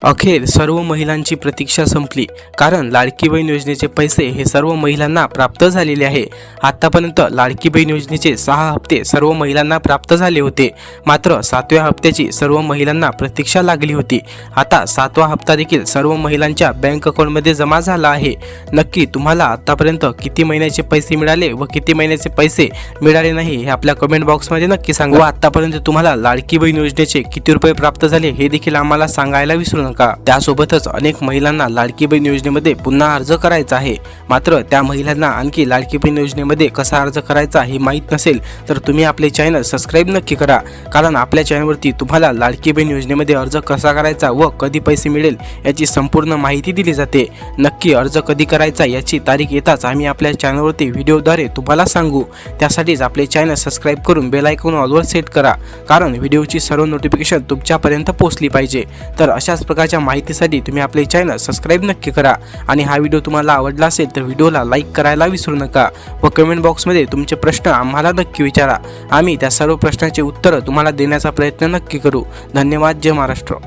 अखेर सर्व महिलांची प्रतीक्षा संपली, कारण लाडकी बहीण योजनेचे पैसे हे सर्व महिलांना प्राप्त झालेले आहे। आतापर्यंत लाडकी बहीण योजनेचे 6 हप्ते सर्व महिलांना प्राप्त झाले होते, मात्र 7व्या हप्त्याची सर्व महिलांना प्रतीक्षा लागली होती। आता 7वा हप्ता देखील सर्व महिलांच्या बँक अकाउंटमध्ये जमा झाला आहे। नक्की तुम्हाला आतापर्यंत किती महिन्याचे पैसे मिळाले व किती महिन्याचे पैसे मिळाले नाही हे आपल्या कमेंट बॉक्समध्ये नक्की सांगा। व आतापर्यंत तुम्हाला लाडकी बहीण योजनेचे किती रुपये प्राप्त झाले हे देखील आम्हाला सांगायला विसरू नका। त्यासोबतच अनेक महिलांना लाडकी बहीण योजनेमध्ये पुन्हा अर्ज करायचा आहे, मात्र त्या महिलांना आणखी लाडकी बहीण योजनेमध्ये कसा अर्ज करायचा हे माहीत नसेल तर तुम्ही आपले चॅनल सबस्क्राईब नक्की करा, कारण आपल्या चॅनलवरती तुम्हाला लाडकी बहीण योजनेमध्ये अर्ज कसा करायचा व कधी पैसे मिळेल याची संपूर्ण माहिती दिली जाते। नक्की अर्ज कधी करायचा याची तारीख येताच आम्ही आपल्या चॅनलवरती व्हिडिओद्वारे तुम्हाला सांगू। त्यासाठीच आपले चॅनल सबस्क्राईब करून बेल आयकॉन ऑलवर सेट करा, कारण व्हिडिओची सर्व नोटिफिकेशन तुमच्यापर्यंत पोहोचली पाहिजे। तर अशाच प्रकारच्या माहितीसाठी तुम्ही आपले चॅनल सबस्क्राईब नक्की करा आणि हा व्हिडिओ तुम्हाला आवडला असेल तर व्हिडिओला लाईक करायला विसरू नका व कमेंट बॉक्समध्ये तुमचे प्रश्न आम्हाला नक्की विचारा। आम्ही त्या सर्व प्रश्नांची उत्तरं तुम्हाला देण्याचा प्रयत्न नक्की करू। धन्यवाद। जय महाराष्ट्र।